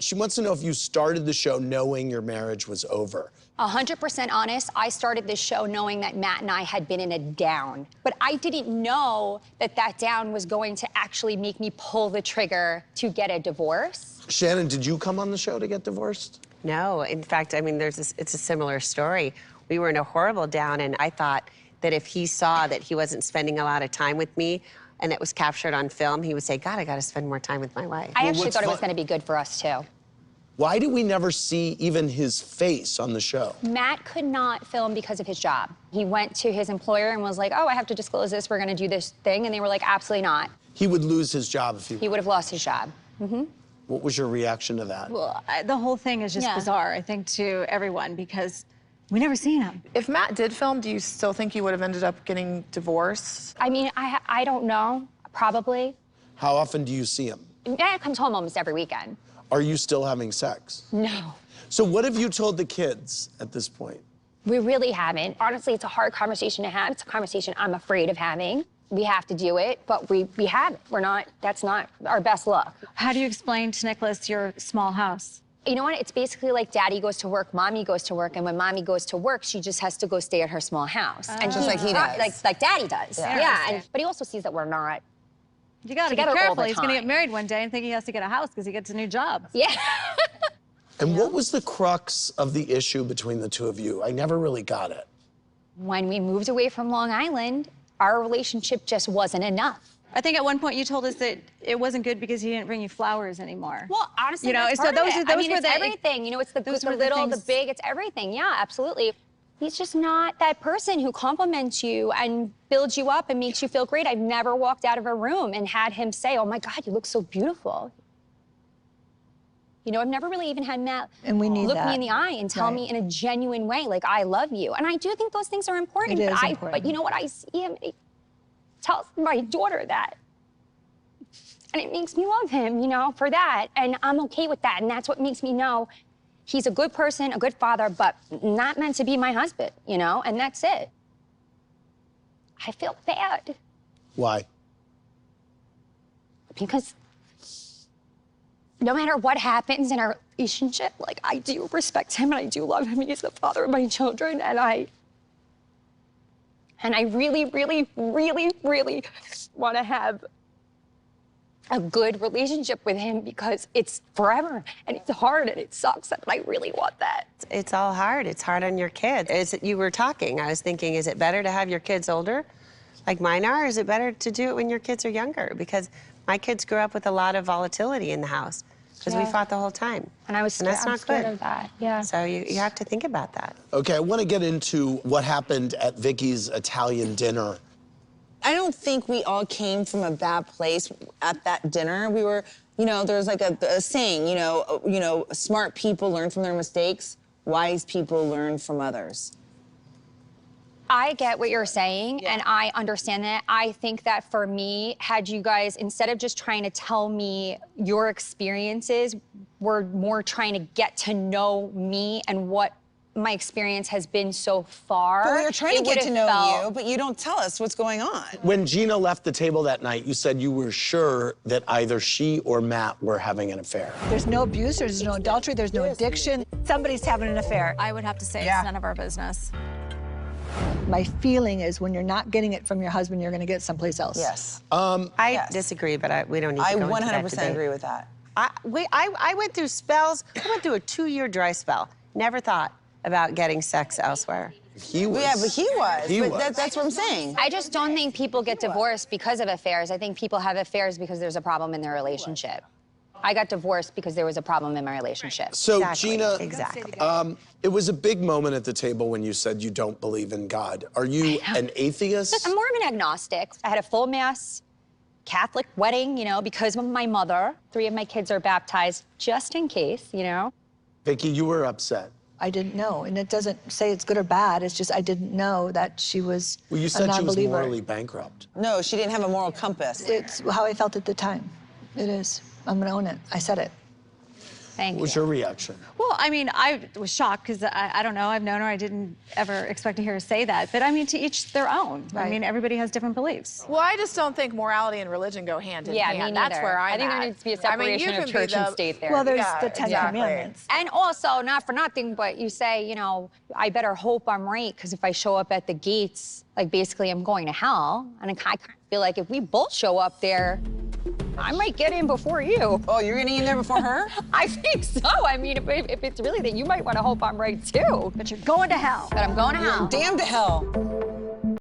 She wants to know if you started the show knowing your marriage was over. 100% honest, I started this show knowing that Matt and I had been in a down. But I didn't know that that down was going to actually make me pull the trigger to get a divorce. Shannon, did you come on the show to get divorced? No, in fact, I mean, it's a similar story. We were in a horrible down, and I thought that if he saw that he wasn't spending a lot of time with me, and it was captured on film, he would say, God, I gotta spend more time with my wife. I actually thought it was gonna be good for us too. Why did we never see even his face on the show? Matt could not film because of his job. He went to his employer and was like, oh, I have to disclose this, we're gonna do this thing, and they were like, absolutely not. He would lose his job if He would have lost his job. What was your reaction to that? Well, the whole thing is just bizarre, I think, to everyone, because we never seen him. If Matt did film, do you still think you would have ended up getting divorced? I mean, I don't know, probably. How often do you see him? Matt comes home almost every weekend. Are you still having sex? No. So what have you told the kids at this point? We really haven't. Honestly, it's a hard conversation to have. It's a conversation I'm afraid of having. We have to do it, but we haven't. That's not our best look. How do you explain to Nicholas your small house? You know what? It's basically like daddy goes to work, mommy goes to work, and when mommy goes to work, she just has to go stay at her small house. And just like he does. Like daddy does. But he also sees that we're not You gotta be together all careful. the He's gonna time. get married one day and think he has to get a house because he gets a new job. Yeah. And what was the crux of the issue between the two of you? I never really got it. When we moved away from Long Island, our relationship just wasn't enough. I think at one point you told us that it wasn't good because he didn't bring you flowers anymore. Well, honestly, You know, that's so part of those it. are- I those mean, were it's the- everything. You know, it's the those the were the little, the things- big, it's everything. Yeah, absolutely. He's just not that person who compliments you and builds you up and makes you feel great. I've never walked out of a room and had him say, oh my God, you look so beautiful. You know, I've never really even had Matt And we need look that. me in the eye and tell me in a genuine way, like, I love you. And I do think those things are important. It is but important. But you know what? I see him, and he tells my daughter that. And it makes me love him, you know, for that. And I'm okay with that. And that's what makes me know he's a good person, a good father, but not meant to be my husband, you know? And that's it. I feel bad Why? because no matter what happens in our relationship, like, I do respect him and I do love him. He's the father of my children. And I really, really, really, really want to have a good relationship with him because it's forever and it's hard and it sucks and I really want that. It's all hard. It's hard on your kids. You were talking, I was thinking, is it better to have your kids older, like mine are, or is it better to do it when your kids are younger? Because my kids grew up with a lot of volatility in the house because we fought the whole time. And I was scared, that's not scared good. of that, yeah. So you have to think about that. Okay, I want to get into what happened at Vicki's Italian dinner. I don't think we all came from a bad place at that dinner. We were, you know, there's like a saying, you know, smart people learn from their mistakes, wise people learn from others. I get what you're saying, and I understand that. I think that for me, had you guys, instead of just trying to tell me your experiences, were more trying to get to know me and what my experience has been so far. But we were trying to it get to would've know felt- you, but you don't tell us what's going on. When Gina left the table that night, you said you were sure that either she or Matt were having an affair. There's no abuse, there's no adultery, there's no addiction. Somebody's having an affair. I would have to say it's none of our business. My feeling is when you're not getting it from your husband, you're gonna get it someplace else. Yes. I disagree, but we don't need to I go into that 100% debate. agree with that. I went through spells. I went through a 2-year dry spell. Never thought about getting sex elsewhere. He was. Yeah, but he was. He but was. That's what I'm saying. I just don't think people get divorced because of affairs. I think people have affairs because there's a problem in their relationship. I got divorced because there was a problem in my relationship. So, Exactly, Gina, exactly. it was a big moment at the table when you said you don't believe in God. Are you an atheist? I'm more of an agnostic. I had a full mass Catholic wedding, you know, because of my mother. 3 of my kids are baptized just in case, you know. Vicki, you were upset. I didn't know, and it doesn't say it's good or bad, it's just I didn't know that she was Well, you a said she was non-believer. morally bankrupt. No, she didn't have a moral compass. It's how I felt at the time. It is. I'm gonna own it. I said it. Thank What was you. your reaction? Well, I mean, I was shocked because I don't know, I've known her, I didn't ever expect to hear her say that. But I mean, to each their own. I Right. mean, everybody has different beliefs. Well, I just don't think morality and religion go hand in Yeah, hand. me That's neither. where I'm I think at. there needs to be a I mean, you separation can of be church and the- state there. Well, there's Yeah, the Ten exactly. Commandments. And also, not for nothing, but you say, you know, I better hope I'm right, because if I show up at the gates, like basically I'm going to hell. And I kind of feel like if we both show up there, I might get in before you. Oh, you're getting in there before her? I think so. I mean, if it's really that, you might want to hope I'm right too. But you're going to hell. But I'm going to hell. Damn to hell.